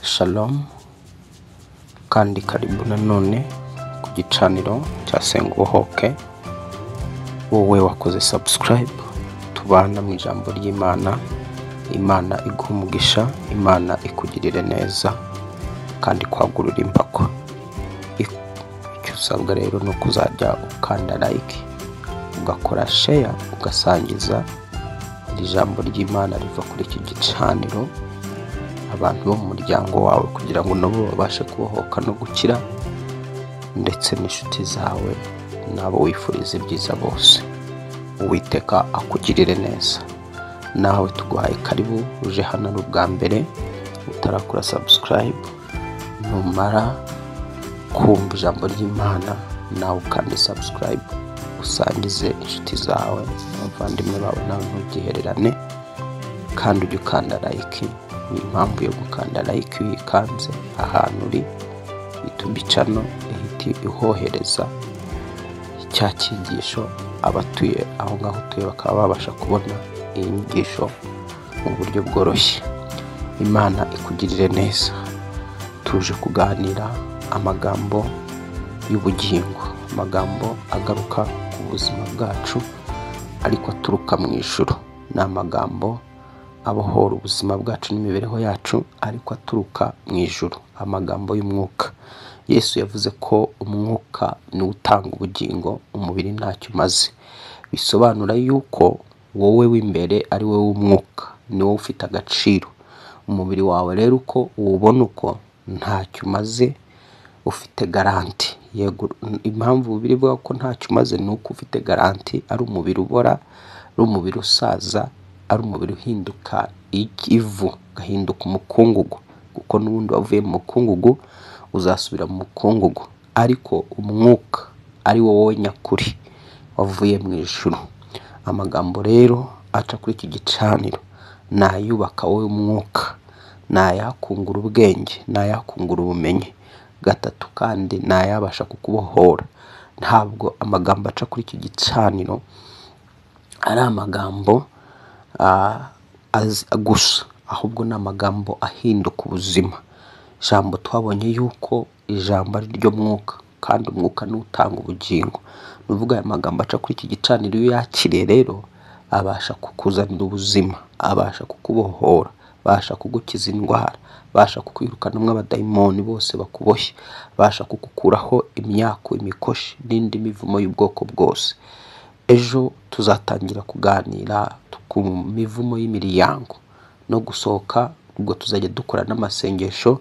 Shalom kandi karibu nanone ku gicaniro cya Senga Ubohoke. Wowe wakoze subscribe, tubana mu ijambo ry'Imana. Imana iguha umugisha, Imana ikugirire neza kandi kwagurira impako. Icyo usabwa rero ni ukuzajya ukanda like, ugakora share, ugasangiza iri jambo ry'Imana riva kuri iki gicaniro abantu bo mu muryango wawe, kugira ngo nabo babashe kubohoka no gukira, ndetse n'inshuti zawe nabo wifuriza ibyiza bose. Uwiteka akugirire neza. Nawe tuguhaye karibu, uje hano ari ubwa mbere utarakora subscribe, numara kumva ijambo ry'Imana nawe ukande subscribe, usangize inshuti zawe n'abavandimwe bawe, nawe ntugihererane kandi ujye ukanda like. Ni impamvu yo gukanda like, iyo uyikanze ahantu uri YouTube channel ihita ihohereza cya cyigisho abatuye aho ngaho utuye bakaba babasha kubona iyi nyigisho mu buryo bworoshye. Imana ikugirire neza. Tuje kuganira amagambo y'ubugingo, amagambo agaruka ku buzima bwacu ariko aturuka mu ijuru. Ni amagambo abohora ubuzima bwacu n'imibereho yacu ariko aturuka mu ijuru, amagambo y'umwuka. Yesu yavuze ko umwuka ni utanga ubugingo, umubiri ntacyo umaze. Bisobanura yuko wowe w'imbere ari wowe w'umwuka, ni wowe ufite agaciro. Umubiri wawe rero uko uwubona uko ntacyo umaze, ufite garanti. Yego, impamvu birivuga ko ntacyo umaze ni uko ufite garanti, ari umubiri ubora, ari umubiri usaza, ari umubiri uhinduka ivu, gahinduka umukungugu, kuko n'ubundi wavuye mu mukungugu uzasubira mu mukungugu. Ariko umwuka ari wowe nyakuri wavuye mu ijuru. Amagambo rero aca kuri iki gicaniro nayubaka wowe umwuka, nayakungura ubwenge, nayakungura ubumenyi. Gatatu kandi nayabasha kukubohora. Ntabwo amagambo aca kuri iki gicaniro ari amagambo gusa, ahubwo ni amagambo ahinduka ubuzima. Ijambo twabonye yuko ijambo ari ryo mwuka, kandi umwuka ni utanga ubugingo. Nuvuga aya magambo aca kuri iki gicaniro iyo yakiriye rero abasha kukuzanira ubuzima, abasha kukubohora, abasha kugukiza indwara, abasha kukwirukanamo abadayimoni bose bakuboshye, abasha kugukuraho imyaku, imikoshi n'indi mivumo y'ubwoko bwose. Ejo tuzatangira kuganira ku mivumo y'imiryango no gusohoka, ubwo tuzajya dukora n'amasengesho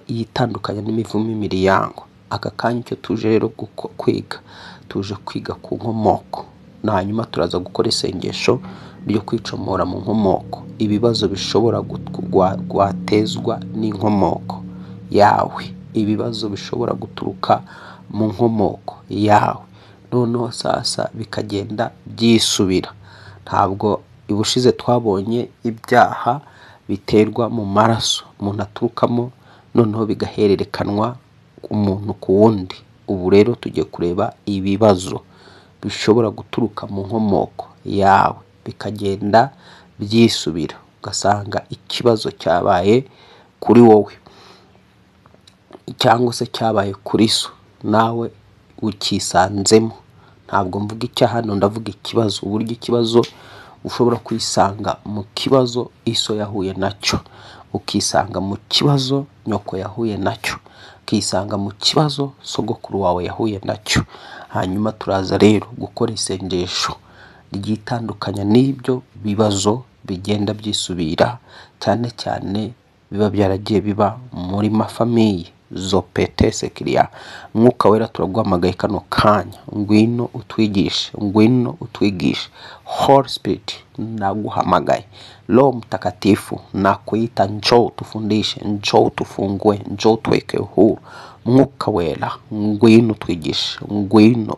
yitandukanya n'imivumo y'imiryango. Aka kanya icyo tuje rero kwiga, tuje kwiga ku nkomoko, hanyuma turaza gukora isengesho ryo kwicomora mu nkomoko, ibibazo bishobora gwatezwa n'inkomoko yawe, ibibazo bishobora guturuka mu nkomoko yawe, noneho sasa bikagenda byisubira. Ntabwo ibushize twabonye ibyaha biterwa mu maraso umuntu aturukamo, noneho bigahererekanwa umuntu ku wundi. Ubu rero tugiye kureba ibibazo bishobora guturuka mu nkomoko yawe bikagenda byisubira, ugasanga ikibazo cyabaye kuri wowe cyangwa se cyabaye kuri so, nawe ukisanzemo. Ntabwo mvuga icyaha hano, ndavuga ikibazo. Uburyo ikibazo ushobora kwisanga mu kibazo iso yahuye nacyo, ukisanga mu kibazo nyoko yahuye nacyo, ukisanga mu kibazo sogokuru wawe yahuye nacyo. Hanyuma turaza rero gukora isengesho ryitandukanya n'ibyo bibazo bigenda byisubira, cyane cyane biba byaragiye biba muri mafamiye zopete sekiria. Mwuka wera turaguhamagaye kano kanya, ngwino utwigishe, ngwino utwigishe. Holy Spirit naguhamagaye, Roho Mtakatifu nakuita, njoo tufundishe, njoo tufungue, njoo tuweke huru. Mwuka wera ngwino utwigishe, ngwino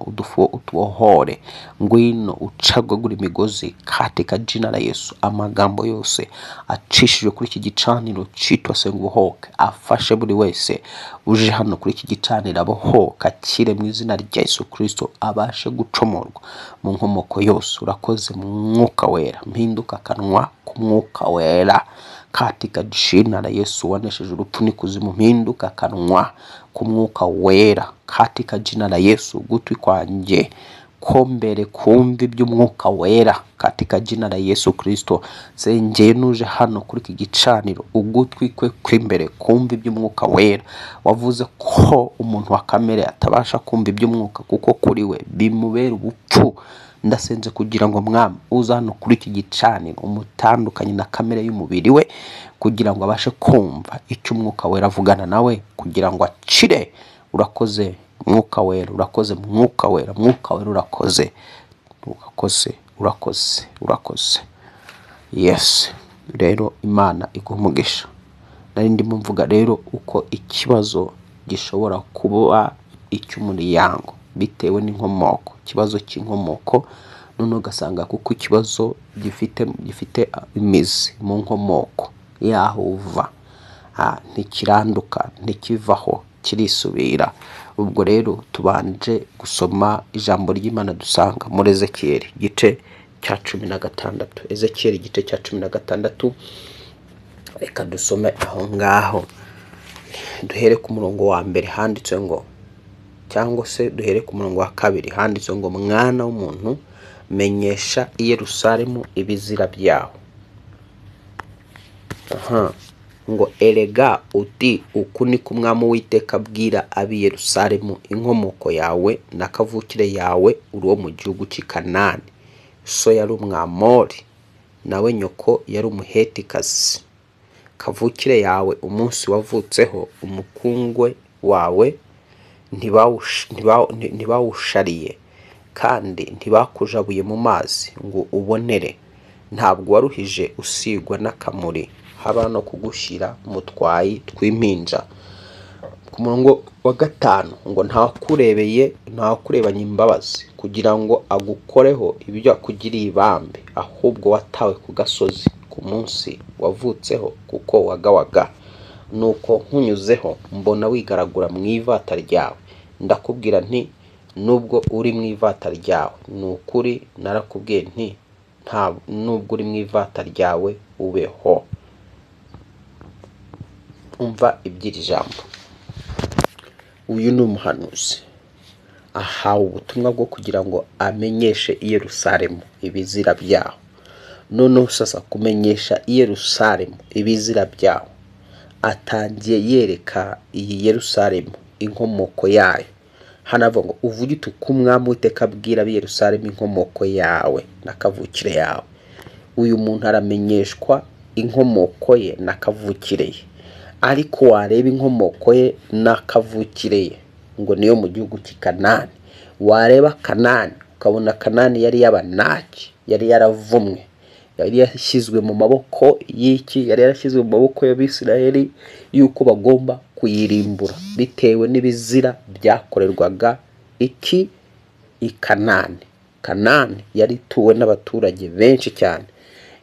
utubohore, ngwino ucagagura imigozi katika jina la Yesu. Amagambo yose acishijwe kuri iki gicaniro cyitwa Senga Ubohoke afashe buri wese uje hano kuri iki gicaniro abohoka, akire mu izina rya Yesu Kristo, abashe gucomorwa mu nkomoko yose. Urakoze Mwuka wera, mpinduka akanwa ku Mwuka wera katika jina la Yesu wanesheje urupfu n'ikuzimu, mpinduka akanwa k'umwuka wera katika jina la Yesu. Gutwi kwanjye kombere kumva iby'umwuka wera katika jina la Yesu Kristo. Sengeye nuje hano kuri iki gicaniro, ugutwi kwe kw'imbere kumva iby'umwuka wera. Wavuze ko umuntu wa kamere atabasha kumva iby'umwuka kuko kuri we bimubera ubupfu. Ndasenze kugira ngo Mwami uza hano kuri iki gicaniro umutandukanye na kamere y'umubiri we, kugira ngo abashe kumva icyo umwuka wera avugana nawe, kugira ngo acire. Urakoze mwuka wera, urakoze mwuka wera, mwuka wera urakoze, urakoze. Yes, rero Imana igumugisha. Nari ndimo mvuga rero uko ikibazo gishobora kuba icy'umuryango bitewe n'inkomoko, ikibazo cy'inkomoko. None ugasanga kuko ikibazo gifite imizi mu nkomoko yaho uva, ntikiranduka, ntikivaho, kirisubira. Ubwo rero tubanje gusoma ijambo ry'Imana dusanga muri Ezekiyeli igice cya 16. Ezekiyeli igice cya 16, reka dusome aho ngaho. Duhere ku murongo wa mbere handitse ngo, cyangwa se duhere ku murongo wa kabiri handitse ngo, mwana w'umuntu menyesha i Yerusalemu ibizira byaho. Ngo erega uti uku ni ku Mwami Uwiteka abwira ab'i Yerusalemu, inkomoko yawe na kavukire yawe uri wo mu gihugu cy'i Kanani. So yari Umwamori, nawe nyoko yari Umuhetikazi. Kavukire yawe umunsi wavutseho umukungwe wawe ntibawushariye, kandi ntibakujabuye mu mazi ngo ubonere. Ntabwo waruhije usigwa n'akamuri, haba no kugushyira mu twayi tw'impinja. Ku murongo wa 5 ngo ntawakurebanye imbabazi kugira ngo agukoreho ibyo akugiriye ibambe, ahubwo watawe ku gasozi ku munsi wavutseho kuko wagawaga. Nuko nkunyuzeho mbona wigaragura mu ivata ryawe, ndakubwira nti nubwo uri mu ivata ryawe, nukuri narakubwiye nti nubwo uri mu ivata ryawe ubeho. Umva iby'iri jambo. Uyu ni umuhanuzi ahawe ubutumwa bwo kugira ngo amenyeshe i Yerusalemu ibizira byaho. Noneho sasa kumenyesha i Yerusalemu ibizira byaho, atangiye yereka iyi Yerusalemu inkomoko yayo. Hanavuga ngo uvuge uti uko Umwami Uwiteka abwira ab'i Yerusalemu inkomoko yawe na kavukire yawe. Uyu muntu aramenyeshwa inkomoko ye na kavukire ye, ariko wareba inkomoko ye na kavukire ye ngo niyo mu gihugu cy'i Kanani. Wareba Kanani ukabona Kanani yari y'Abanaki, yari yaravumwe, yari yashyizwe mu maboko y'iki, yari yarashyizwe mu maboko y'Abisirayeli yuko bagomba kuyirimbura bitewe n'ibizira byakorerwaga iki i Kanani. Kanani yari ituwe n'abaturage benshi cyane.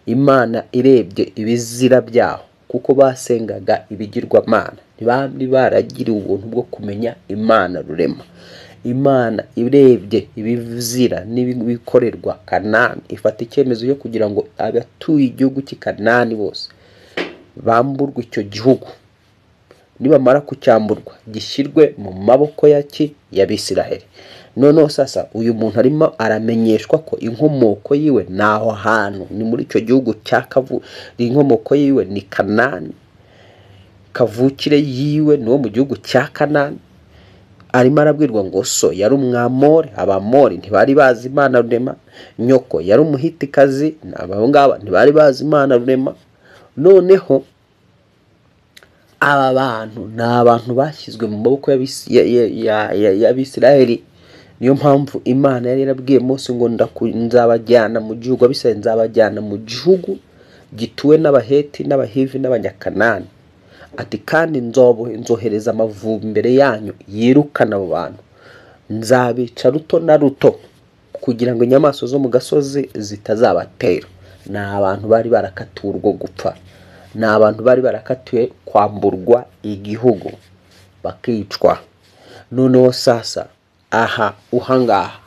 Imana irebye ibizira byaho kuko basengaga ibigirwamana, ntibari baragiriwe ubuntu bwo kumenya Imana rurema. Imana irebye ibizira n'ibikorerwa Kanani, ifata icyemezo yo kugira ngo abatuye igihugu cy'i Kanani bose bamburwe icyo gihugu. Nibamara kucyamburwa gishyirwe mu maboko y'Abisirayeli. Noneho sasa uyu muntu arimo aramenyeshwa ko inkomoko yiwe naho hantu ni muri icyo gihugu inkomoko yiwe ni Kanani, kavukire yiwe ni wo mu gihugu cya Kanani. Arimo arabwirwa ngo so yari Umwamori, Abamori ntibari bazi Imana rurema. Nyoko yari Umuhitikazi, abo ngaba ntibari bazi Imana rurema. Noneho aba bantu ni abantu bashyizwe mu maboko y'Abisirayeli. Niyo mpamvu Imana yari yarabwiye Mose ngo nzabajyana mu gihugu, Abisirayeli nzabajyana mu gihugu gituwe n'Abaheti n'Abahivi n'Abanyakanani. Ati kandi nzohereza amavubi imbere yanyu yirukana abo bantu, nzabica ruto na ruto kugira ngo inyamaswa zo mu gasozi zitazabatera. Ni abantu bari barakatiwe urwo gupfa, ni abantu bari barakatiwe kwamburwa igihugu bakicwa. Noneho sasa aha uhangaha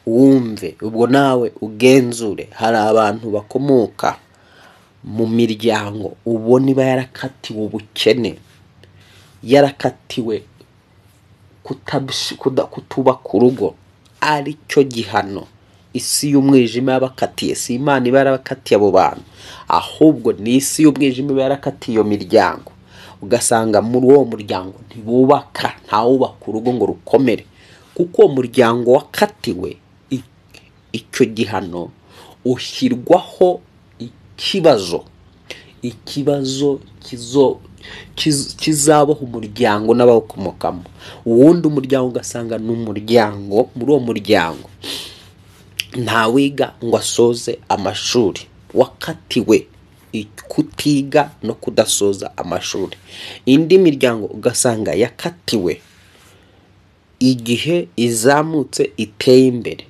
wumve, ubwo nawe ugenzure. Hari abantu bakomoka mu miryango ubona iba yarakatiwe ubukene, yarakatiwe kutubaka urugo, ari cyo gihano isi y'umwijima yabakatiye. Si Imana iba yarabakatiye abo bantu, ahubwo ni isi y'umwijima iba yarakatiye iyo miryango. Ugasanga muri uwo muryango ntibubaka, ntawubaka urugo ngo rukomere, kuko uwo muryango wakatiwe icyo gihano ushyirwaho ikibazo kizabaho umuryango n'abawukomokamo. Uwundi umuryango ugasanga ni umuryango, muri uwo muryango ntawiga ngo asoze amashuri, wakatiwe kutiga no kudasoza amashuri. Indi miryango ugasanga yakatiwe igihe izamutse iteye imbere,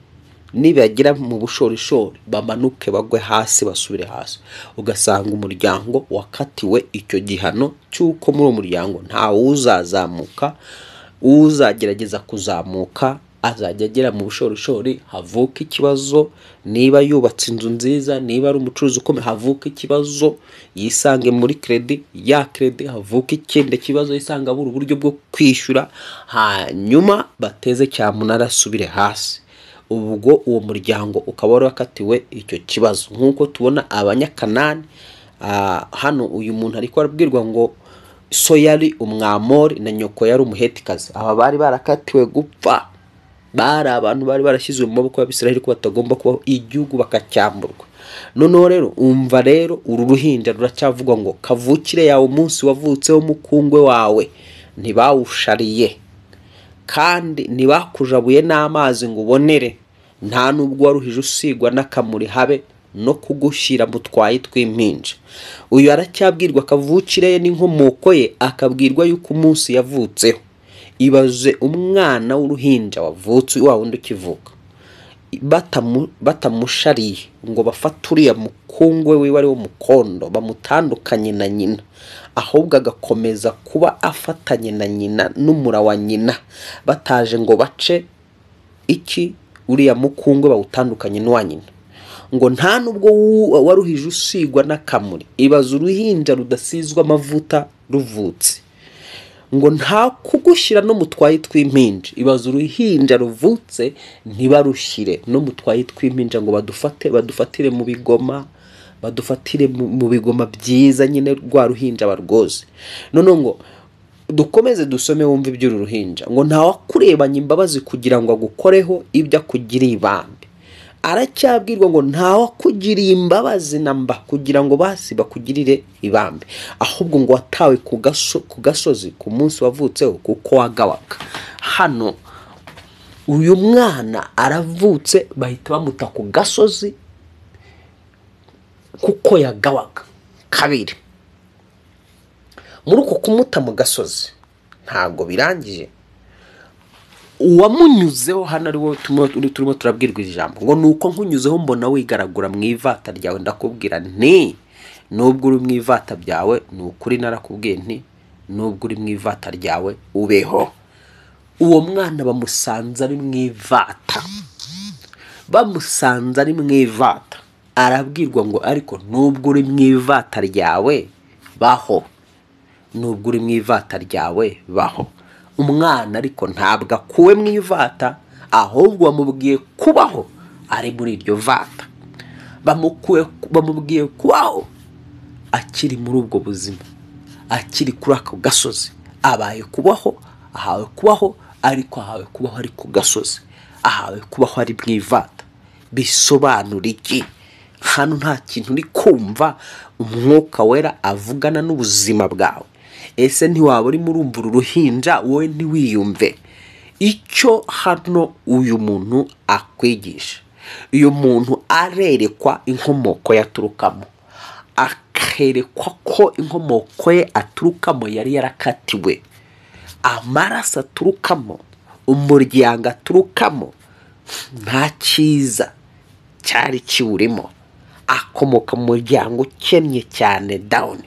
nibagera mu bushorishori bamanuke bagwe hasi basubire hasi. Ugasanga umuryango wakatiwe icyo gihano cy'uko muri uwo muryango nta uzazamuka, uzagerageza kuzamuka azajya agera mu bushorishori, havuka ikibazo. Niba yubatse inzu nziza, niba ari umucuruzi ukomeye, havuka ikibazo yisange muri kredi, ya kredi havuka ikindi kibazo yisanga abura uburyo bwo kwishyura, hanyuma bateze cyamunara asubire hasi. Ubwo uwo muryango ukaba warakatiwe icyo kibazo. Nk'uko tubona Abanyakanani, hano uyu muntu ariko arabwirwa ngo so yari umwamori na nyoko yari umuhetikazi. Aba bari barakatiwe gupfa, bari abantu bari barashyizwe mu maboko y'Abisiraheli ko batagomba kubaho, igihugu bakacyamburwa. Noneho rero umva rero uru ruhinja ruracyavugwa ngo kavukire yawe umunsi wavutseho umukungwe wawe ntibawushariye, kandi ntibakujabuye n'amazi ngo ubonere, nta nubwo waruhije usigwa n'akamuri habe no kugushyira mu twayi tw'impinja. Uyu aracyabwirwa kavukire ye n'inkomoko ye, akabwirwa yuko umunsi yavutseho. Ibaze umwana w'uruhinja wavutse, wa wundi ukivuka, batamushariye ngo bafate uriya mukungwe wiwe ari wo mukondo bamutandukanye na nyina, ahubwo agakomeza kuba afatanye na nyina n'umura wa nyina, bataje ngo bace uriya mukungwe bawutandukanye n'uwa nyina, ngo nta nubwo waruhije usigwa n'akamuri. Ibaze uruhinja rudasizwa amavuta ruvutse, ngo nta kugushyira no mu twayi tw'impinja. Ibaze uruhinja ruvutse ntibarushyire no mu twayi tw'impinja ngo badufatire mu bigoma, badufatire mu bigoma byiza nyine rwa ruhinja barwoze. None ngo dukomeze dusome wumve iby'uru ruhinja, ngo nta wakurebanye imbabazi kugira ngo agukoreho ibyo akugiriye ibambe. Aracyabwirwa ngo nta wakugiriye imbabazi namba kugira ngo basi bakugirire ibambe, ahubwo ngo watawe ku gasozi ku munsi wavutseho kuko wagawaga. Hano uyu mwana aravutse bahita bamuta ku gasozi kuko yagawaga. Kabiri, muri uko kumuta mu gasozi ntabwo birangije, uwamunyuzeho hano ari wo turimo turabwirwa ijambo ngo nuko nkunyuzeho mbona wigaragura mu ivata ryawe, ndakubwira nti nubwo uri mu ivata byawe, ni ukuri narakubwiye nti nubwo uri mu ivata ryawe ubeho. Uwo mwana bamusanze ari mu ivata, arabwirwa ngo ariko nubwo uri mu ivata ryawe baho, nubwo uri mu ivata ryawe baho. Umwana ariko ntabwo akuwe mu ivata, ahubwo bamubwiye kubaho ari muri iryo vata, bamubwiye kubaho akiri muri ubwo buzima, akiri kuri ako gasozi. Abaye kubaho, ahawe kubaho, ariko ahawe kubaho ari ku gasozi, ahawe kubaho ari mu ivata. Bisobanura iki? Hano nta kintu uri kumva umwuka wera avugana n'ubuzima bwawe? Ese ntiwaba urimo urumva uru ruhinja wowe ntiwiyumve icyo hano uyu muntu akwigisha? Uyu muntu arerekwa inkomoko yaturukamo, akerekwa ko inkomoko ye aturukamo yari yarakatiwe, amaraso aturukamo, umuryango aturukamo nta cyiza cyari kiwurimo. Akomoka mu muryango ukennye cyane down,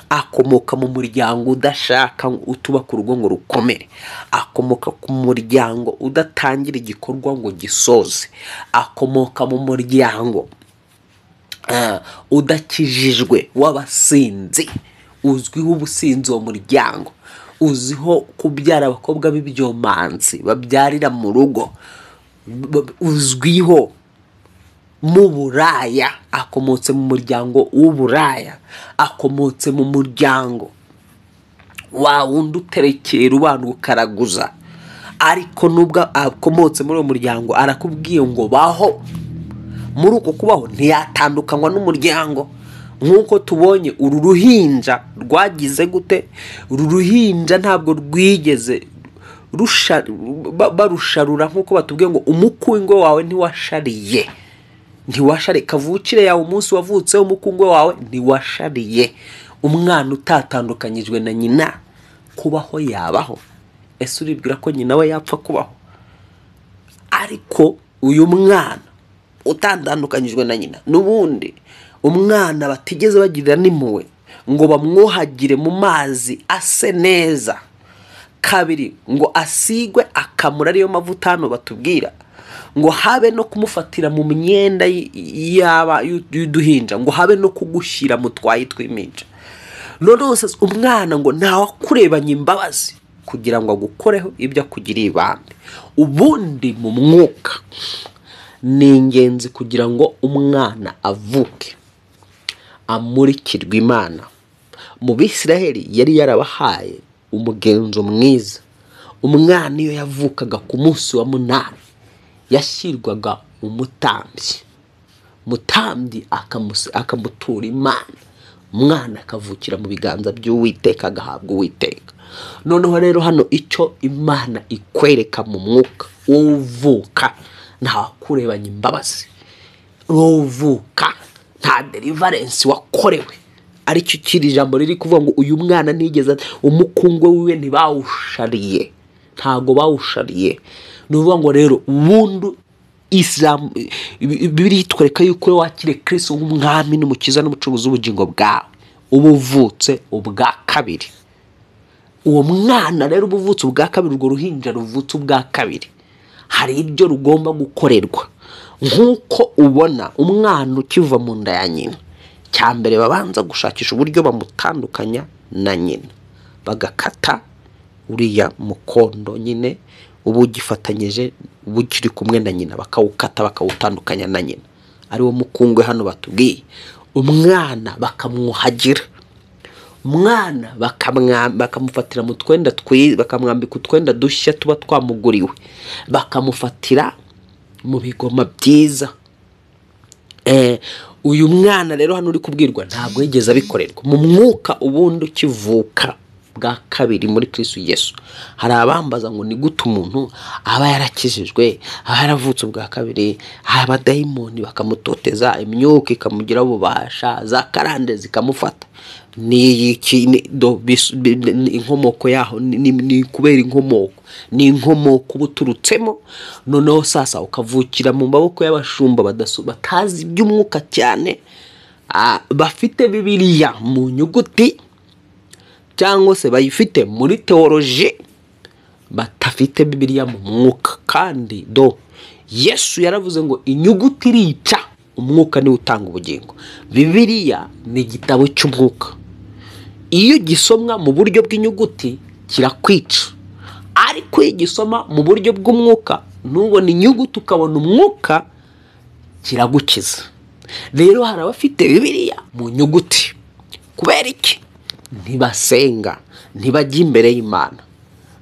akomoka mu muryango udashaka utubaka urugo ngo rukomere, akomoka ku muryango udatangira igikorwa ngo gisoze, akomoka mu muryango udakijijwe w'abasinzi, uzwiho ubusinzi uwo muryango, uziho kubyara abakobwa b'ibyomanzi babyarira mu rugo, uzwiho mu buraya, akomotse mu muryango w'uburaya, akomotse mu muryango wa wundi uterekera ubana ukaraguza. Ariko nubwo akomotse muri uwo muryango arakubwiye ngo baho. Muri uko kubaho ntiyatandukanywa n'umuryango. Nk'uko tubonye uru ruhinja rwagize gute, uru ruhinja ntabwo rwigeze barusharura, nk'uko batubwiye ngo umukungwe wawe ntiwashariye, kavukire yawe umunsi wavutseho umukungwe wawe ntiwashariye. Umwana utatandukanyijwe na nyina kubaho yabaho? Ese uribwira ko nyina we yapfa kubaho? Ariko uyu mwana utandukanyijwe na nyina, n'ubundi umwana batigeze bagirira n'impuhwe ngo bamwuhagire mu mazi ase neza, kabiri ngo asigwe akamura, ariyo mavuta hano batubwira, ngo habe no kumufatira mu myenda y'uduhinja, ngo habe no kugushyira mu twayi tw'iminja. Noneho umwana ngo ntawakurebanye imbabazi kugira ngo agukoreho ibyo akugiriye ibambe. Ubundi mu mwuka ni ingenzi kugira ngo umwana avuke amurikirwe Imana. Mu Bisiraheli yari yarabahaye umugenzo mwiza. Umwana iyo yavukaga ku munsi wa 8 yashyirwaga umutambyi akamutura Imana. Umwana akavukira mu biganza by'Uwiteka, agahabwa Uwiteka. Noneho rero hano icyo Imana ikwereka mu mwuka, uvuka nta kurebanya imbabazi, uvuka nta deliverance wakorewe. Aricyo kiri jambo riri kuvuga ngo uyu mwana ntigeze, umukungwe wiwe ntibawushariye, ntago bawushariye. Nuvuga ngo rero ubundu Islam Bibiliya itwereka yuko wakire Kristo nk'umwami n'umukiza n'umucunguzi w'ubugingo bwawe, ubuvutse ubwa kabiri. Uwo mwana rero ubuvutse ubwa kabiri, urwo ruhinja ruvutse ubwa kabiri, hari ibyo rugomba gukorerwa. Nk'uko ubona umwana ukiva mu nda ya nyina, cyambere babanza gushakisha uburyo bamutandukanya na nyina, bagakata uriya mukondo nyine ubu gifatanyije bukiri kumwe na nyina, bakawukata bakawutandukanya na nyina, ari wo mukungwe hano batubwiye. Umwana bakamwuhagira, umwana bakamufatira mu twenda bakamwambika utwenda dushya tuba twamuguriwe, bakamufatira mu bigoma byiza. Uyu mwana rero hano uri kubwirwa ntabwo yigeze abikorerwa mu mwuka. Ubundi ukivuka bwa kabiri muri Kristo Yesu, hari abambaza ngo ni gute umuntu aba yarakijijwe, aba yaravutse bwa kabiri, abadayimoni bakamutoteza, imyuka ikamugira ububasha, za karande zikamufata. Ni inkomoko yaho, ni kubera inkomoko, ni inkomoko buturutsemo. Noneho sasa ukavukira mu maboko y'abashumba batazi iby'umwuka cyane, bafite Bibiliya mu nyuguti cyangwa se bayifite muri teoloji, batafite Bibiliya mu mwuka. Kandi Yesu yaravuze ngo inyuguti irica, umwuka niwe utanga ubugingo. Bibiliya ni igitabo cy'umwuka. Iyo gisomwa mu buryo bw'inyuguti kirakwica, ariko iyo gisoma mu buryo bw'umwuka, nubona inyuguti ukabona umwuka, kiragukiza. Rero hari abafite Bibiliya mu nyuguti. Kubera iki? Ntibasenga, ntibajya imbere y'Imana.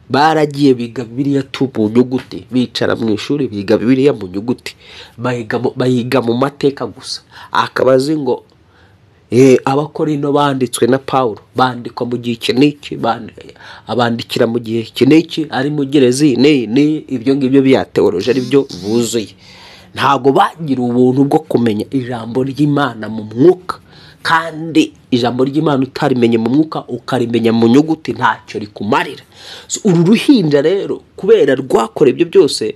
Baragiye biga Bibiliya mu nyuguti, bicara mu ishuri biga Bibiliya mu nyuguti, bayiga mu mateka gusa. Akabazi ngo abakorino banditswe na Paulo, bandikwa mu gihe iki n'iki, abandikira mu gihe iki n'iki, ari mu gerezi ni ibyo ngibyo bya teoloji ari byo buzuye. Ntago bagira ubuntu bwo kumenya ijambo ry'Imana mu mwuka. Kandi ijambo ry'Imana utarimenye mu mwuka ukarimenya mu nyuguti ntacyo rikumarira. Uru ruhinja rero kubera rwakora ibyo byose,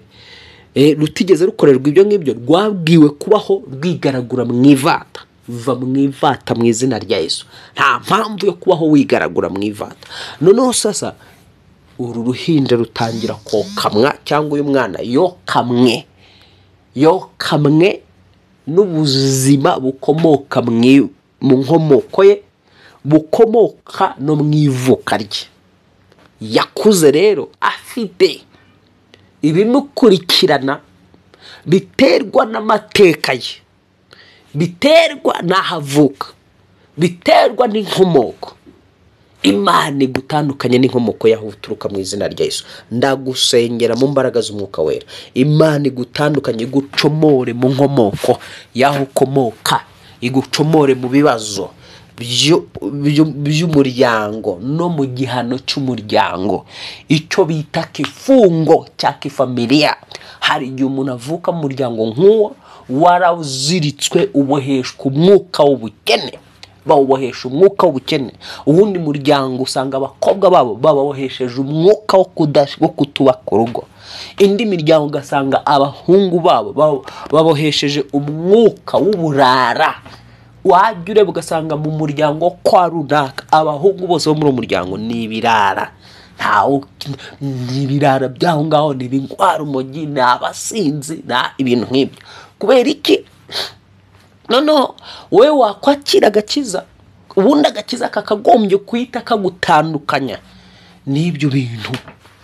rutigeze rukorerwa ibyo ngibyo, rwabwiwe kubaho rwigaragura mu ivata. Va mu ivata mu izina rya Yesu. Nta mpamvu yo kubaho wigaragura mu ivata. Noneho sasa uru ruhinja rutangira kokamwa, cyangwa uyu mwana yokamwe n'ubuzima bukomoka mu nkomoko ye, bukomoka no mu ivuka rye. Yakuze rero afite ibimukurikirana biterwa n'amateka ye, biterwa n'aho avuka, biterwa n'inkomoko. Imana igutandukanye n'inkomoko yaho uturuka mu izina rya Yesu. Ndagusengera mu mbaraga z'umwuka wera, Imana igutandukanye, igucomore mu nkomoko yaho ukomoka, igucomore mu bibazo by'umuryango no mu gihano cy'umuryango, icyo bita kifungo cya kifamiliya. Hari igihe umuntu avuka mu muryango nk'uwo waraziritswe, uboheshwa umwuka w'ubukene, bawubohesha umwuka w'ubukene. Uwundi muryango usanga abakobwa babo babohesheje umwuka wo kutubaka urugo. Indi miryango ugasanga abahungu babo babohesheje umwuka w'uburara. Wajya ureba ugasanga mu muryango kwa runaka abahungu bose bo muri uwo muryango ni ibirara. Ni ibirara by'aho ngaho, ni ibingwara umogi, ni abasinzi, ibintu nk'ibyo. Kubera iki? Noneho wowe wakwakira agakiza, ubundi agakiza kakagombye kwita kagutandukanya n'ibyo bintu,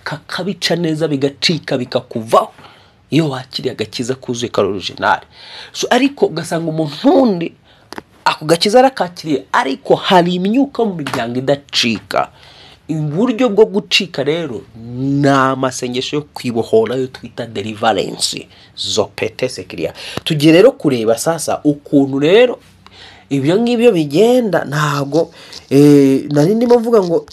kakabica neza bigacika bikakuvaho iyo wakiriye agakiza kuzuye ka original. Ariko ugasanga umuntu wundi ako gakiza arakakiriye, ariko hari imyuka mu miryango idacika. Uburyo bwo gucika rero ni amasengesho yo kwibohora, yo twita deliverance, zopete sekiria. Tugiye rero kureba sasa ukuntu rero ibyo ngibyo bigenda. Ntabwo nari ndimo mvuga ngo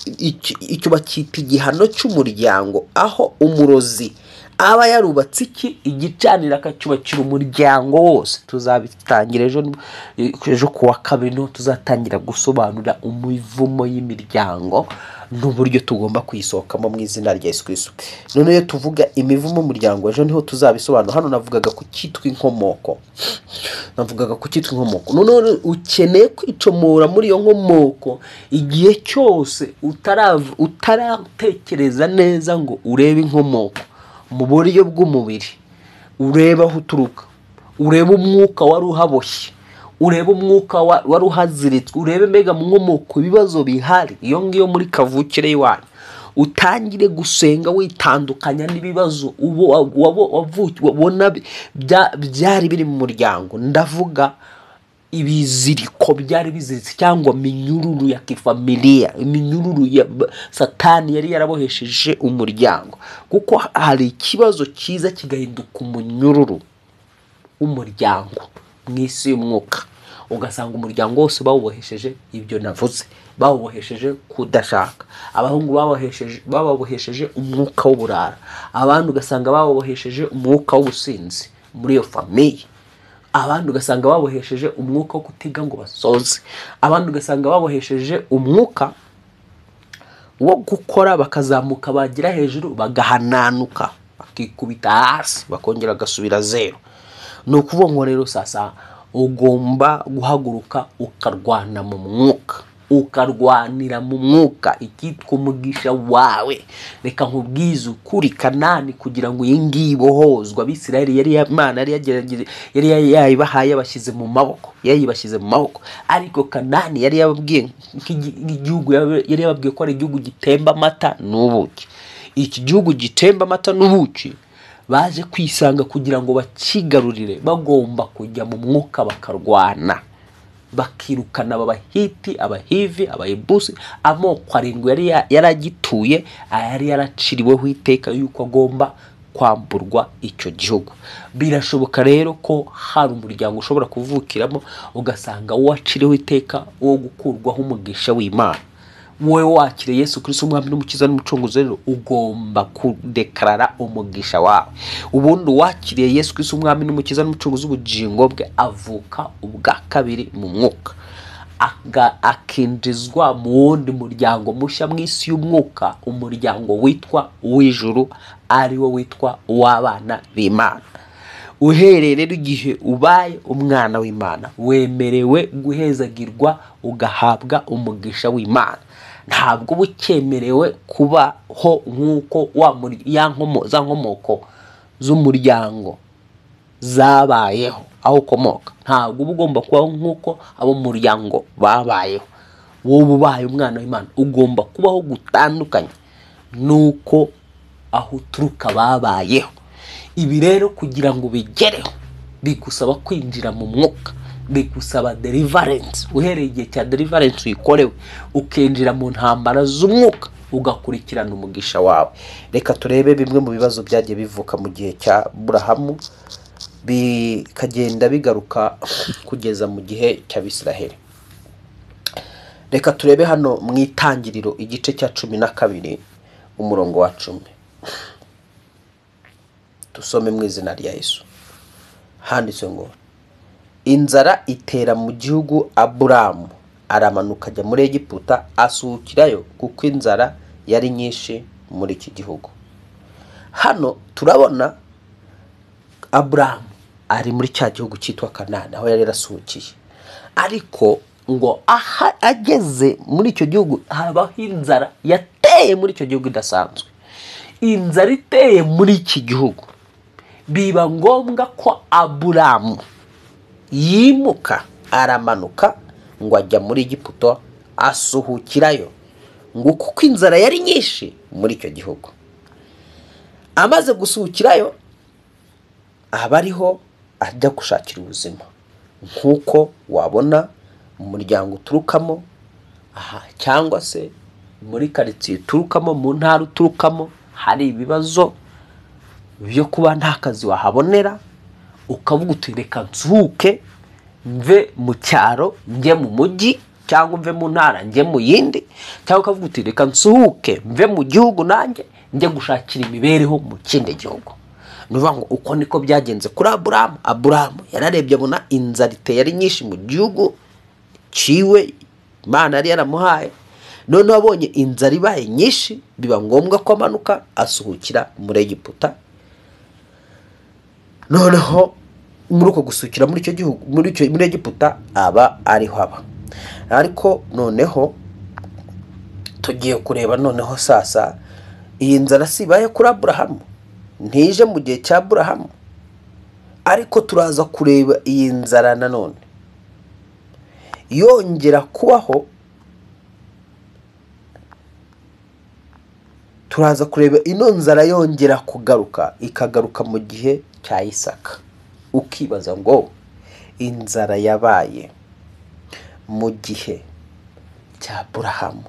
icyo bakita igihano cy'umuryango, aho umurozi aba yarubatse igicanira akacyubakira umuryango wose. Tuzabitangira ejo kuwa kabiri, no tuzatangira gusobanura imivumo y'imiryango n'uburyo tugomba kuyisohokamo mu izina rya Yesu Kristo. None iyo tuvuga imivumo y'umuryango, ejo niho tuzabisobanura. Hano navugaga ku cyitwa inkomoko, none ukeneye kwicomora muri iyo nkomoko igihe cyose utaratekereza neza ngo urebe inkomoko mu buryo bw'umubiri, ureba aho uturuka, ureba umwuka wari uhaboshye, ureba umwuka wari uhaziritswe, urebe mbega mu nkomoko ibibazo bihari iyo ngiyo muri kavukire y'iwanyu. Utangire gusenga witandukanya n'ibibazo wabona byari biri mu muryango. Ndavuga ibiziriko byari biziritse, cyangwa minyururu ya kifamiliya, iminyururu ya Satani yari yarabohesheje umuryango. Kuko hari ikibazo cyiza kigahinduka umunyururu w'umuryango mu isi y'umwuka, ugasanga umuryango wose bawubohesheje ibyo navuze, bawubohesheje kudashaka. Abahungu babohesheje umwuka w'uburara, abandi ugasanga babohesheje umwuka w'ubusinzi muri iyo famiye, abandi ugasanga babohesheje umwuka wo kutiga ngo basoze, abandi ugasanga babohesheje umwuka wo gukora bakazamuka bagira hejuru bagahananuka, bakikubita hasi bakongera gasubira zero. Ni ukuvuga ngo rero sasa ugomba guhaguruka ukarwana mu mwuka, ukarwanira mu mwuka ikitwa umugisha wawe. Reka nkubwize ukuri, Kanani kugira ngo iyi ngiyi ibohozwa, Abisirayeli yari yayibahaye yabashyize mu maboko, yayibashyize mu maboko. Ariko Kanani yari yababwiye nk'igihugu, yari yababwiye ko ari igihugu gitemba amata n'ubuki. Iki gihugu gitemba amata n'ubuki baje kwisanga kugira ngo bakigarurire, bagomba kujya mu mwuka bakarwana, bakirukana Abahiti, Abahivi, Abayebusi, amoko 7 yari agituye, yari yaraciriweho iteka yuko agomba kwamburwa icyo gihugu. Birashoboka rero ko hari umuryango ushobora kuvukiramo ugasanga waciriweho iteka wo gukurwaho umugisha w'Imana. Wowe wakire Yesu Kristo umwami n'umukiza n'umucunguzi, rero ugomba kudekarara umugisha wawe. Ubundi wakiriye Yesu Kristo umwami n'umukiza n'umucunguzi ubugingo bwe avuka ubwa kabiri mu mwuka, akinjizwa mu wundi muryango mushya mu isi y'umwuka, umuryango witwa uw'ijuru, ari wo witwa uw'abana b'Imana. Uhereye rero igihe ubaye umwana w'Imana, wemerewe guhezagirwa ugahabwa umugisha w'Imana. Ntabwo bukemerewe kubaho nk'uko za nkomoko z'umuryango zabayeho aho ukomoka, ntabwo uba ugomba kubaho nk'uko abo mu muryango babayeho. wowe ubaye umwana w'Imana ugomba kubaho gutandukanye nuko aho uturuka babayeho. Ibi rero kugira ngo bigereho bigusaba kwinjira mu mwuka, bigusaba deliverance. Uhereye igihe cya deliverance uyikorewe ukinjira mu ntambara z'umwuka, ugakurikirana umugisha wawe. Reka turebe bimwe mu bibazo byagiye bivuka mu gihe cya Aburahamu bikagenda bigaruka kugeza mu gihe cy'Abisiraheli. Reka turebe hano mu Itangiriro igice cya 12 umurongo wa 10. Tusome mu izina rya Yesu. Handitse ngo inzara itera mu gihugu, Aburahamu aramanuka ajya muri Egiputa asuhukirayo kuko inzara yari nyinshi muri iki gihugu. Hano turabona Aburahamu ari muri cya gihugu cyitwa Kanani aho yari yarasuhukiye, ariko ngo aha ageze muri icyo gihugu habaho inzara yateye muri icyo gihugu idasanzwe. Inzara iteye muri iki gihugu biba ngombwa ko Aburahamu yimuka aramanuka ngo ajya muri Egiputa asuhukirayo ngo kuko inzara yari nyinshi muri icyo gihugu. Amaze gusuhukirayo aba ariho ajya gushakira ubuzima, nk'uko wabona mu muryango uturukamo cyangwa se muri karitsiye uturukamo, mu ntara uturukamo hari ibibazo byo kuba nta kazi wahabonera, ukavuga uti reka nsuhuke mve mu cyaro njye mu mujyi, cyangwa mve mu ntara njye mu yindi, cyangwa ukavuga uti reka nsuhuke mve mu gihugu nanjye njye gushakira imibereho mu kindi gihugu. Nuvuga ngo uko niko byagenze kuri Aburahamu. Aburahamu yararebye abona inzara iteye ari nyinshi mu gihugu ciwe Imana yari yaramuhaye. None abonye inzara ibaye nyinshi biba ngombwa ko amanuka asuhukira muri Egiputa. Noneho muri uko gusukira muri icyo gihugu, muri Egiputa aba ariho aba. Ariko noneho tugiye kureba noneho sasa iyi nzara sibaye kuri Aburahamu, ntije mu gihe cya Aburahamu, ariko turaza kureba iyi nzara nanone yongera kubaho. Turaza kureba ino nzara yongera kugaruka, ikagaruka mu gihe cya Isaka. Ukibaza ngo inzara yabaye mu gihe cya Aburahamu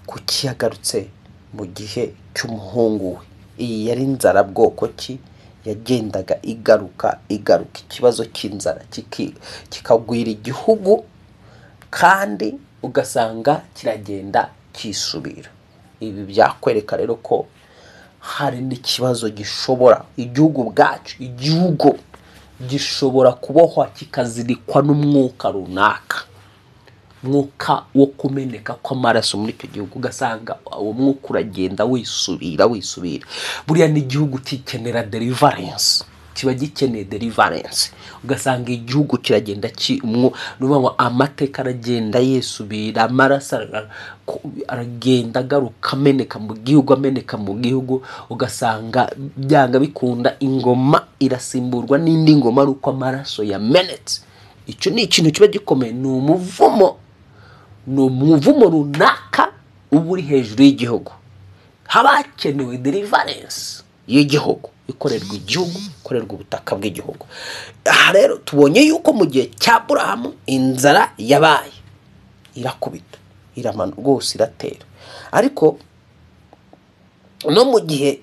kuki yagarutse mu gihe cy'umuhungu we? Iyi yari inzara bwoko ki yagendaga igaruka. Ikibazo cy'inzara kikagwira igihugu kandi ugasanga kiragenda kisubira. Ibi byakwereka rero ko hari n'ikibazo gishobora igihugu bwacu, igihugu gishobora kubohwa kikazirikwa n'umwuka runaka, mwuka wo kumeneka kw'amaraso muri icyo gihugu. Ugasanga uwo mwuka uragenda wisubira. Buriya n'igihugu kikenera deliverance, kiba gikeneye deliverance. Ugasanga igihugu kiragenda n'ubu amateka aragenda yisubira, amaraso aragenda agaruka ameneka mu gihugu. Ugasanga byanga bikunda ingoma irasimburwa n'indi ngoma ari uko amaraso yamenetse. Icyo ni ikintu kiba gikomeye, ni umuvumo runaka uba uri hejuru y'igihugu. Haba hakenewe deliverance y'igihugu, ikorerwa igihugu, ikorerwa ubutaka bw'igihugu. Aha rero tubonye yuko mu gihe cya Aburahamu inzara yabaye irakubita, iramanuka rwose iratera. Ariko no mu gihe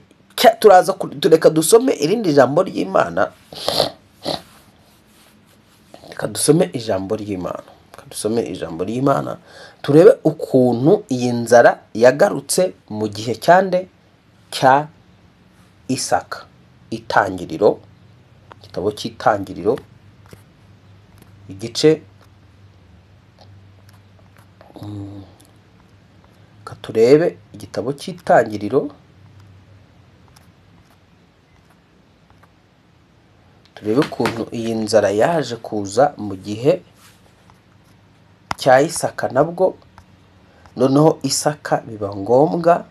turaza tureka dusome irindi jambo ry'Imana. Dusome ijambo ry'Imana turebe ukuntu iyi nzara yagarutse mu gihe cyande cya Isaka. Itangiriro, igitabo cy'Itangiriro igice katurebe igitabo cy'Itangiriro turebe ukuntu iyi nzara yaje kuza mu gihe cya Isaka nabwo. Noneho Isaka biba ngombwa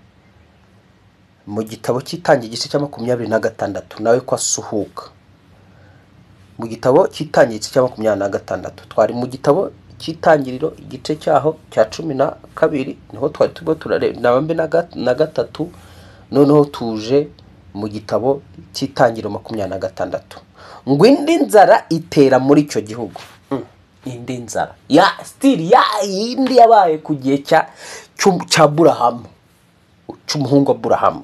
mu gitabo cy'Itangiriro igice cya 26 nawe ko asuhuka. mu gitabo cy'itangiriro cya 26 twari mu gitabo cy'itangiriro igice cyaho cya 12 niho twari tubo turareba na gatatu noneho tuje mu gitabo cy'itangiriro 26 ngo indi nzara itera muri icyo gihugu. Indi nzara ya still ya indi yabaye ku gihe cya Aburahamu, cy'umuhungu Aburahamu,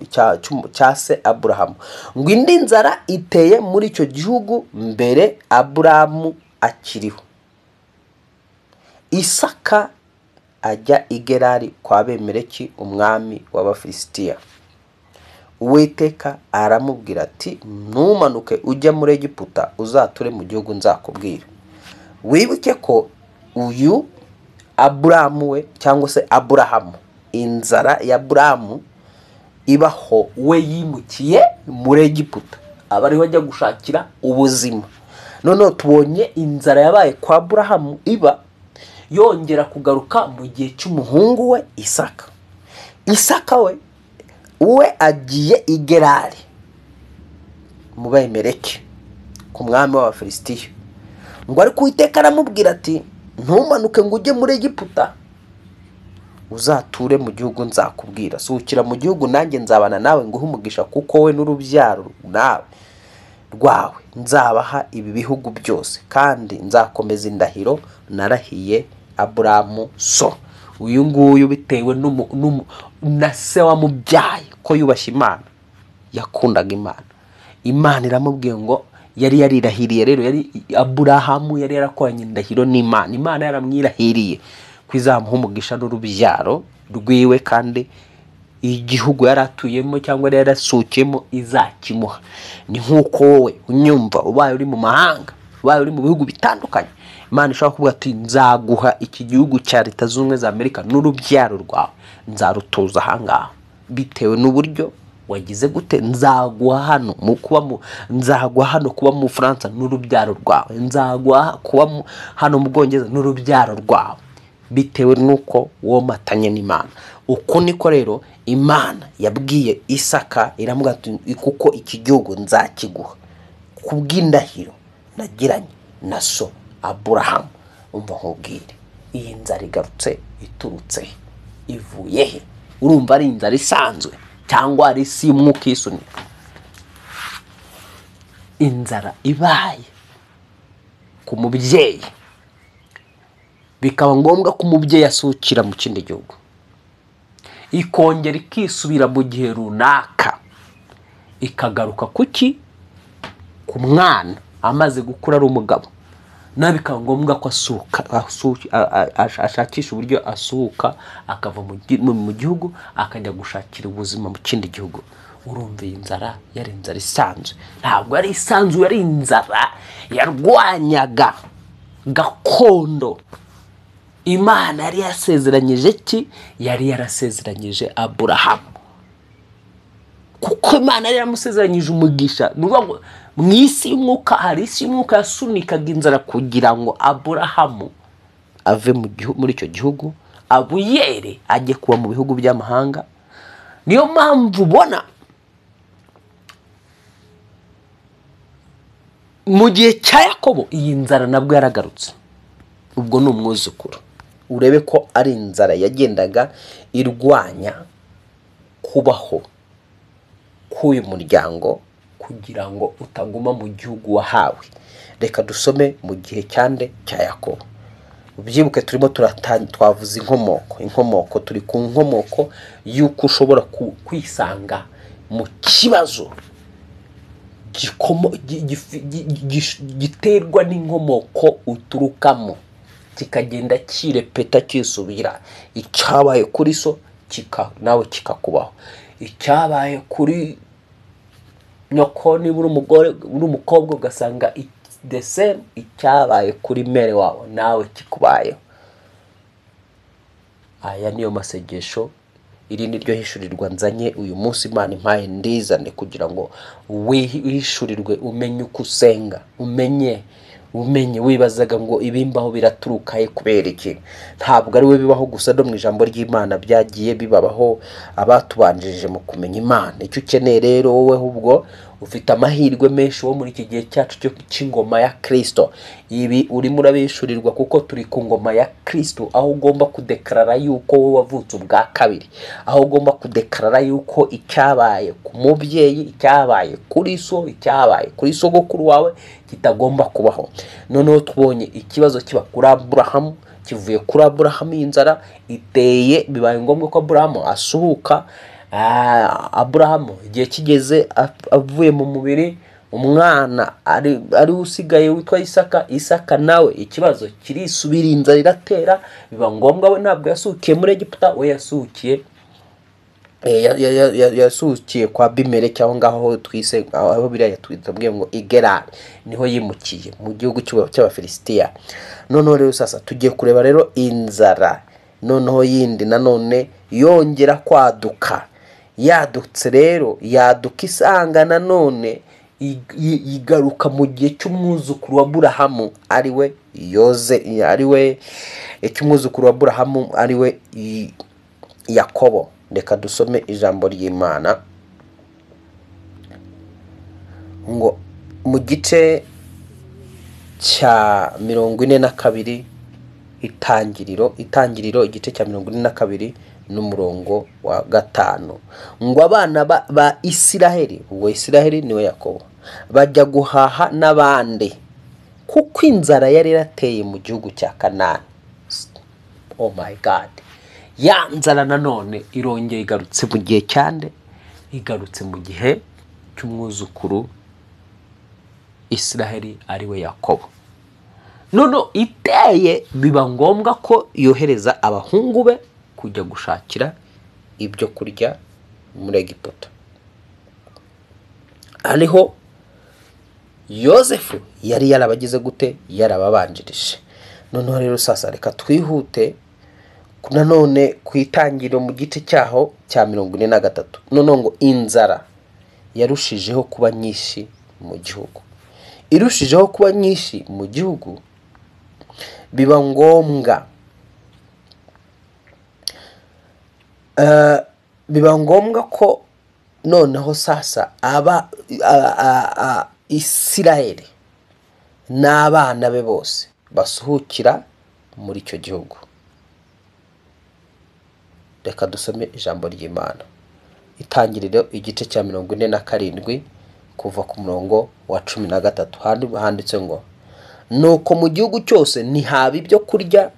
cya se Aburahamu. Ngo indi nzara iteye muri icyo gihugu mbere Aburahamu akiriho. Isaka ajya i Gerari kwa Bemeleki umwami w'Abafilisitiya. Uwiteka aramubwira ati ntumanuke ujya muri Egiputa uzature mu gihugu nzakubwira. Wibuke ko uyu Aburahamu we cyangwa se Aburahamu, inzara ya Aburahamu ibaho we yimukiye muri Egiputa aba ariho ajya gushakira ubuzima. Noneho tubonye inzara yabaye kwa Aburahamu iba yongera kugaruka mu gihe cy'umuhungu we Isaka. Isaka we agiye i Gerari mu Bemeleki ku mwami w'Abafilisitiya. Ngo ariko Uwiteka aramubwira ati ntumanuke ngo ujye muri Egiputa uzature mu gihugu nzakubwira. Sukira mu gihugu nanjye nzabana nawe nguhe umugisha, kuko we n'urubyaro nawe rwawe nzabaha ibi bihugu byose, kandi nzakomeza indahiro narahiye Aburahamu so. Uyu nguyu bitewe na se wamubyaye ko yubashye Imana, yakundaga Imana. Imana iramubwiye ngo yari yarirahiriye rero, yari Aburahamu yari yarakoranye indahiro n'Imana. Imana yaramwirahiriye kwizamuha umugisha n'urubyaro rwiwe, kandi igihugu yaratuyemo cyangwa yarasukiyemo izakimuha. Ni nkuko wowe unyumva ubaye uri mu mahanga, ubaye uri mu bihugu bitandukanye, Imana ishaka kuvuga ati nzaguha iki gihugu cya Leta Zunze Ubumwe za Amerika n'urubyaro rwawe, nzarutuza ahangaha bitewe n'uburyo wagize gute. Nzaguha hano nzaguha hano kuba mu Faransa n'urubyaro rwawe, nzaguha kuba hano mu Bwongereza n'urubyaro rwawe, bitewe nuko womatanye n'Imana. Uko niko rero Imana yabwiye Isaka, iramubwira ati kuko iki gihugu nzakiguha kubw'indahiro nagiranye na so Aburahamu. Umva nkubwire, iyi nzara igarutse iturutse ivuye he? Urumva ari inzara isanzwe cyangwa ari isi y'umwuka isunika? Inzara ibaye ku mubyeyi, bikaba ngombwa ko umubyeyi asukira mu kindi gihugu, ikongera ikisubira mu gihe runaka, ikagaruka kuki? Ku mwana amaze gukura ari umugabo, nawe bikaba ngombwa ko ashakisha uburyo asuhuka akava mu gihugu akajya gushakira ubuzima mu kindi gihugu. Urumva iyi nzara yari inzara isanzwe, ntabwo yari isanzwe, yari inzara yarwanyaga gakondo. Imana yari yasezeranyije ki? Yari yarasezeranyije Aburahamu, kuko Imana yari yamusezeranyije umugisha. Nuvuga mu isi y'umwuka, hari isi y'umwuka yasunikaga inzara kugira ngo Aburahamu ave muri icyo gihugu, abuyere ajye kuba mu bihugu by'amahanga. Niyo mpamvu ubona mu gihe cya Yakobo iyi nzara nabwo yaragarutse. Ubwo ni umwuzukuru. Urebe ko ari inzara yagendaga irwanya kubaho k'uyu muryango kugira ngo utaguma mu gihugu wahawe. Reka dusome mu gihe cyande cya Yakobo. Ubyibuke turimo twavuze inkomoko, turi ku nkomoko y'uko ushobora kwisanga mu kibazo giterwa n'inkomoko uturukamo, kikagenda kirepeta kisubira. Icyabaye kuri so nawe kikakubaho, icyabaye kuri nyoko niba uri umugore uri umukobwa ugasanga the same, icyabaye kuri mere wawe nawe kikubayeho. Aya niyo masengesho, iri ni ryo hishurirwa nzanye uyu munsi Imana impaye ndizane kugira ngo wihishurirwe, umenye uko usenga, umenye wibazaga ngo ibimbaho biraturukaye kubera iki. Ntabwo ari we bibaho gusa, no mu ijambo ry'Imana byagiye bibabaho abatubanjirije mu kumenya Imana. Icyo ukeneye rero wowe ahubwo ufite amahirwe menshi wo muri iki gihe cyacu cyo cy'ingoma ya Kristo. Ibi urimo urabishurirwa kuko turi ku ngoma ya Kristo, aho ugomba kudekarara yuko wowe wavutse ubwa kabiri, aho ugomba kudekarara yuko icyabaye ku mubyeyi, icyabaye kuri so, icyabaye kuri sogokuru wawe kitagomba kubaho. Noneho tubonye ikibazo kiba kuri Aburahamu, kivuye kuri Aburahamu, inzara iteye, bibaye ngombwa ko Aburahamu asuhuka. Aburahamu igihe kigeze avuye mu mubiri, umwana ari usigaye witwa Isaka nawe ikibazo kirisubira, inzara iratera, biba ngombwa we ntabwo yasukiye muri Egiputa, we yasukiye kwa Abimeleki, cyangwa ngaho twise aho biriya yatwitambwiye ngo Igerari, niho yimukiye mu gihugu cy'Abafilisitiya. Noneho rero sasa tugiye kureba rero inzara noneho yindi nanone yongera kwaduka. Yadutse rero, yaduka isanga nanone igaruka mu gihe cy'umwuzukuru wa Aburahamu ariwe cy'umwuzukuru wa Aburahamu ariwe Yakobo. Reka dusome ijambo ry'Imana ngo mu gice cya 42 itangiriro igice cya 42 n'umurongo wa 5, ngo abana ba Isiraheli, uwo Isiraheli niwe Yakobo, bajya guhaha n'abandi kuko inzara yari yarateye mu gihugu cya Kanani. Oh my God, ya nzara nanone irongeye igarutse mu gihe cyande, igarutse mu gihe cy'umwuzukuru Isiraheli ariwe Yakobo. Nono iteye, biba ngombwa ko yohereza abahungu be kujya gushakira ibyo kurya muri Egiputa. Ariho Yosefu yari yarabagize gute, yarababanjirije. Noneho rero sasa reka twihute nanone kwitangiriro mu gice cyaho cya 43. Noneho ngo inzara yarushijeho kuba nyinshi mu gihugu. Irushijeho kuba nyinshi mu gihugu, biba ngombwa ko noneho sasa Isiraheli n'abana be bose basuhukira muri icyo gihugu. Reka dusome ijambo ry'Imana, itangiriro igice cya 47 kuva ku murongo wa 13. Handitse ngo nuko mu gihugu cyose ntihaba ibyo kurya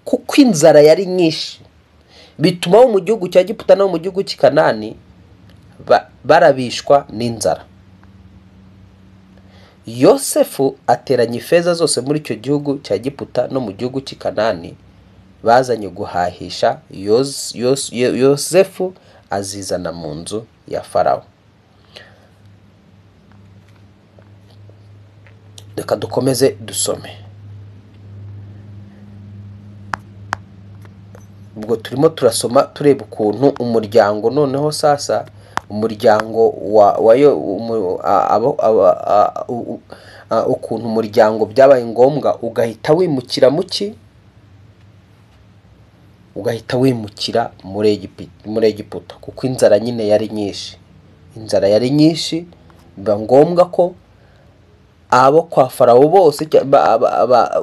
kuko inzara yari nyinshi, bituma mu gihugu cya Egiputa no mu gihugu cy'i Kanani barabishwa n'inzara. Yosefu ateranya ifeza zose muri icyo gihugu cya Egiputa no mu gihugu cy'i Kanani, bazanye guhahisha. Yosefu azizana mu nzu ya Farawo. Reka dukomeze dusome. Ubwo turimo turasoma tureba ukuntu umuryango noneho sasa umuryango ukuntu umuryango byabaye ngombwa ugahita wimukira muki, ugahita wimukira muri Egiputa kuko inzara nyine yari nyinshi. Inzara yari nyinshi, biba ngombwa ko abo kwa Farawo bose,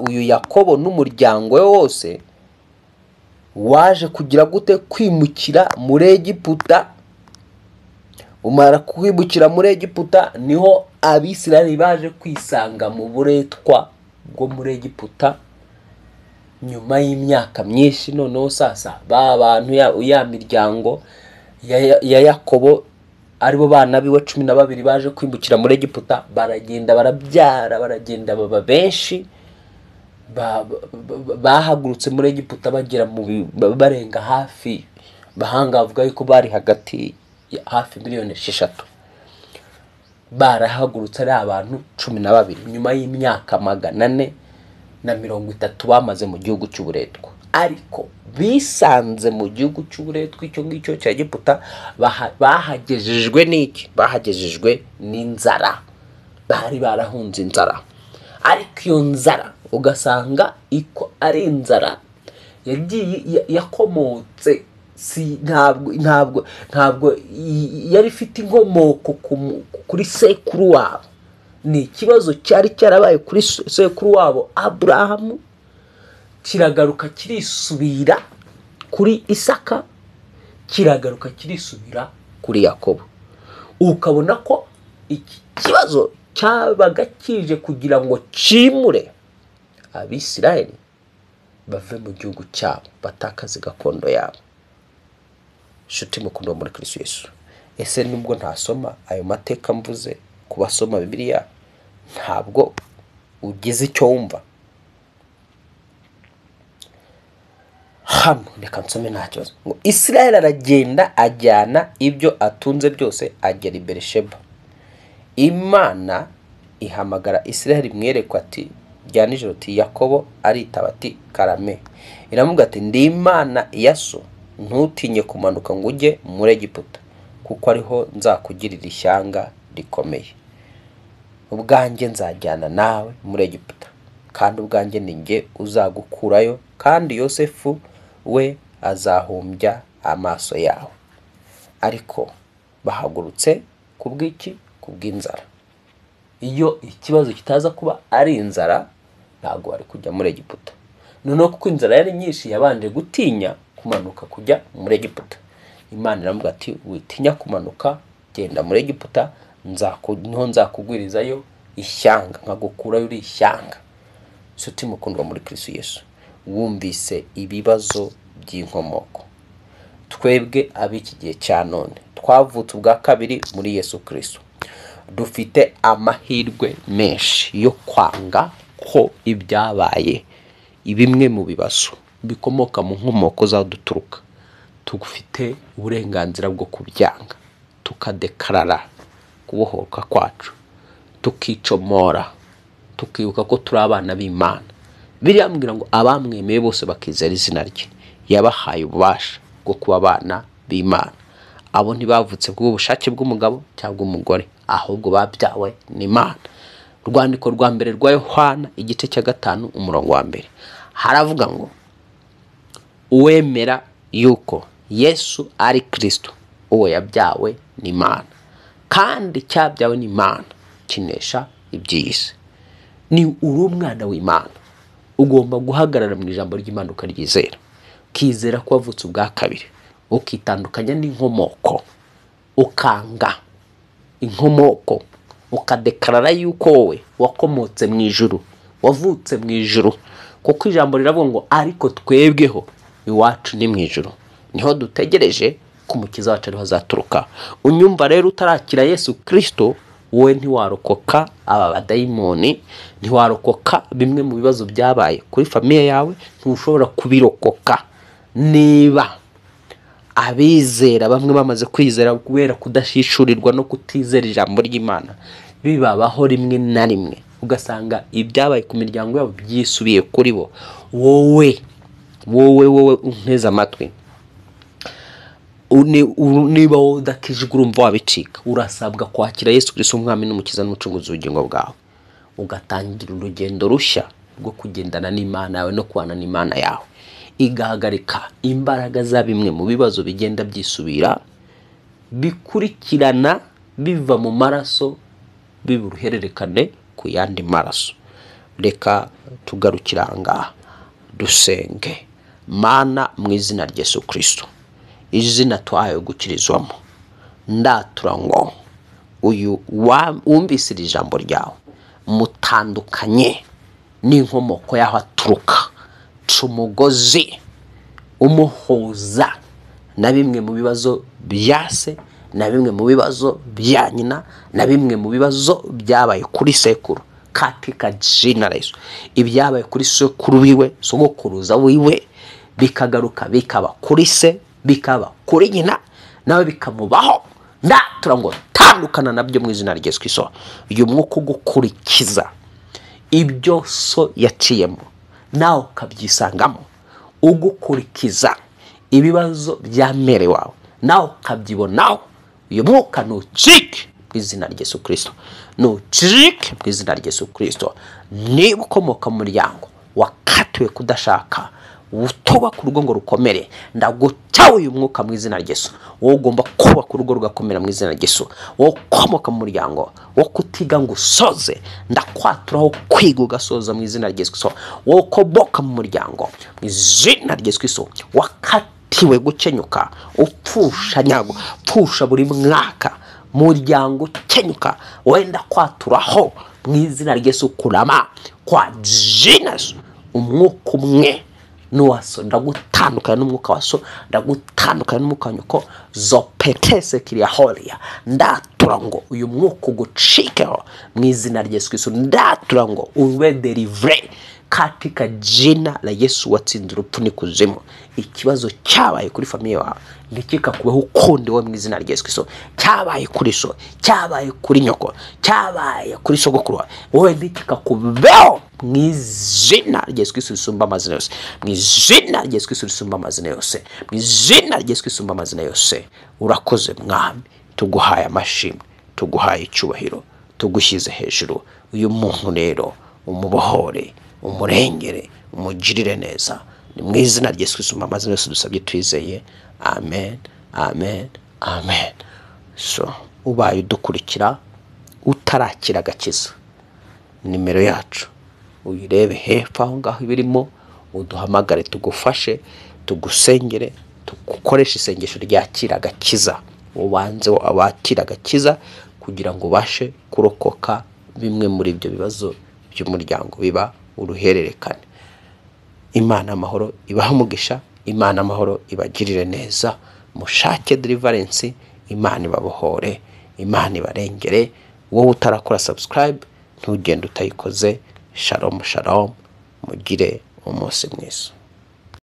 uyu Yakobo n'umuryango we wose waje kugira gute, kwimukira muri Egiputa. Umara kwimukira muri Egiputa niho Abisirayeli baje kwisanga mu buretwa bwo muri Egiputa nyuma y'imyaka myinshi. Noneho sasa ba bantu ya miryango ya Yakobo aribo bana biwe 12 baje kwimukira muri Egiputa, baragenda barabyara, baragenda baba benshi, bahagurutse muri Egiputa bagera mu barenga hafi, bahanga avuga yuko bari hagati hafi 6,000,000. Barahagurutse ari abantu 12 nyuma y'imyaka 430 bamaze mu gihugu cy'uburetwa. Ariko bisanze mu gihugu cy'uburetwa icyo ngicyo cya Egiputa, bahagejejwe n'iki? Bahagejejwe n'inzara. Bari barahunze inzara, ariko iyo nzara ugasanga iko ari inzara yagiye yakomotse ntabwo yari ifite inkomoko kuri sekuru wabo. Ni ikibazo cyari cyarabaye kuri sekuru wabo Aburahamu, kiragaruka kirisubira kuri Isaka, kiragaruka kirisubira kuri Yakobo. Ukabona ko iki kibazo cyabaga kije kugira ngo cimure Abisirayeli bave mu gihugu cyabo, batakaze gakondo yabo. Shuti mukundwa muri Kristo Yesu, ese nubwo ntasoma ayo mateka mvuze, kubasoma Bibiliya ntabwo ugize icyo wumva? Hano reka nsome nta kibazo ngo Isirayeli aragenda ajyana ibyo atunze byose agera i Berisheba. Imana ihamagara Isirayeli mwerekwa ati rya nijoro ati Yakobo, aritaba ati karame. Iramubwira ati ndi Imana ya so, ntutinye kumanuka ngo ujye muri Egiputa, kuko ariho nzakugirira ishyanga rikomeye. Ubwanjye nzajyana nawe muri Egiputa, kandi ubwanjye ni njye uzagukurayo, kandi Yosefu we azahumbya amaso yawe. Ariko bahagurutse kubw'iki? Kubw'inzara. Iyo ikibazo kitaza kuba ari inzara, ntabwo bari kujya muri Egiputa. Noneho kuko inzara yari nyinshi, yabanje gutinya kumanuka kujya muri Egiputa. Imana iramubwira ati witinya kumanuka, genda muri Egiputa, niho nzakugwirizayo ishyanga, nkagukurayo uri ishyanga. Nshuti mukundwa muri Kristo Yesu, wumvise ibibazo by'inkomoko. Twebwe ab'iki gihe cya none twavutse ubwa kabiri muri Yesu Kristo, dufite amahirwe menshi yo kwanga ko ibyabaye bimwe mu bibazo bikomoka mu nkomoko zaduturuka. Tugufite uburenganzira bwo kubyanga, tukadekarara kubohoka kwacu, tukicomora, tukibuka ko turi abana b'Imana. Birambwira ngo abamwemeye bose bakizera izina rye, yabahaye ububasha bwo kuba abana b'Imana. Abo ntibavutse bw'ubushake bw'umugabo cyangwa umugore, ahubwo babyawe n'Imana. Urwandiko rwa mbere rwa Yohana igice cya 5 umurongo wa 1 haravuga ngo uwemera yuko Yesu ari Kristo, uwo yabyawe n'Imana, kandi cyabyawe n'Imana kinesha iby'isi. Ni uri umwana w'Imana, ugomba guhagarara mu ijambo ry'Imana ukaryizera, kizera ko wavutse ubwa kabiri, ukitandukanya n'inkomoko, ukanga inkomoko, ukadekarara yuko wowe wakomotse mu ijuru, wavutse mu ijuru. Kuko ijambo riravuga ngo ariko twebweho iwacu ni mu ijuru, niho dutegereje ko umukiza wacu ariho azaturuka. Unyumva rero utarakira Yesu Kristo, wowe ntiwarokoka aba badayimoni, ntiwarokoka bimwe mu bibazo byabaye kuri famiye yawe, ntushobora kubirokoka. Niba abizera bamwe bamaze kwizera kubera kudashishurirwa no kutizera ijambo ry'Imana, bibabaho rimwe na rimwe ugasanga ibyabaye ku miryango yabo byisubiye kuri bo. Wowe unteze amatwi, niba udakijwe urumva wabicika, urasabwa kwakira Yesu Kristo umwami n'umukiza n'umucunguzi w'ubugingo bwawe, ugatangira urugendo rushya rwo kugendana n'Imana yawe no kubana n'Imana yawe, igahagarika imbaraga za bimwe mu bibazo bigenda byisubira, bikurikirana biva mu maraso, biba uruhererekane ku yandi maraso. Reka tugarukira ngaha dusenge. Mana, mu izina rya Yesu Kristo, izina twahawe gukirizwamo, ndatura ngo uyu wumvise ijambo ryawe mutandukanye n'inkomoko yaho aturuka, umugozi umuhuza na bimwe mu bibazo byase, na bimwe mu bibazo bya nyina, na bimwe mu bibazo byabaye kuri sekuru, katika jina la Yesu. Ibyabaye kuri sekuru wiwe, sogokuruza wiwe, bikagaruka bikaba kuri se, bikaba kuri nyina, nawe bikamubaho. Ndatura ngo tandukana nabyo mu izina rya Yesu Kristo. Uyu mwuka ugukurikiza ibyo so yaciyemo, nawe ukabyisangamo, ugukurikiza ibibazo bya mere wawe, nawe ukabyibonaho. Uyu mwuka nucike mu izina rya Yesu Kristo, nucike mu izina rya Yesu Kristo. Niba ukomoka mu muryango wakatiwe kudashaka, utubaka urugo ngo rukomere, ndagucaho uyu mwuka mu izina rya Yesu. Wowe ugomba kubaka urugo rugakomera mu izina rya Yesu. Wowe ukomoka mu muryango wo kutiga ngo usoze, ndakwaturaho kwiga ugasoza mu izina rya Yesu. Wowe ukomoka mu muryango mu izina rya Yesu wakatiwe gukenyuka, upfusha nyago, pfusha buri mwaka, muryango ukenyuka, wenda kwaturaho mu izina rya Yesu kurama kwa Jesus. Umwuka umwe nuwaso, ndagutandukana n'umwuka waso, ndagutandukana n'umwuka nyoko, zopetese kiriya holia, ndatura ngo uyu mwuka ugucikeho mu izina rya Yesu Kristo. Ndatura ngo ube delivery katika jina la Yesu watsinze urupfu n'ikuzimu. Ikibazo cyabaye kuri famiye yawe ndikikakubeho ukundi wo mu izina rya Yesu Kristo. Cyabaye kuri so, cyabaye kuri nyoko, cyabaye kuri sogokuru, wowe ndikikakubeho mu izina rya Yesu Kristo risumba amazina yose, mu izina rya Yesu Kristo risumba amazina yose, mu izina rya Yesu Kristo risumba amazina yose. Urakoze Mwami, tuguhaye amashimwe, tuguhaye icyubahiro, tugushyize hejuru. Uyu muntu rero umubohore, umurengere, umugirire neza, ni mu izina rya Yesu Kristo amazina yose dusabye twizeye. Amen, amen, amen. So ubaye udukurikira utarakira agakiza, nimero yacu uyirebe hepfo aho ngaho ibirimo, uduhamagare tugufashe, tugusengere, tugukoresha isengesho ryakira agakiza. Ubanze abakira agakiza kugira ngo ubashe kurokoka bimwe muri ibyo bibazo by'umuryango biba uruhererekane. Imana amahoro ibaha umugisha, Imana amahoro ibagirire neza, mushake deliverance, Imana ibabohore, Imana ibarengere. Wowe utarakora subscribe ntugende utayikoze. Shalom shalom, mugire umunsi mwiza.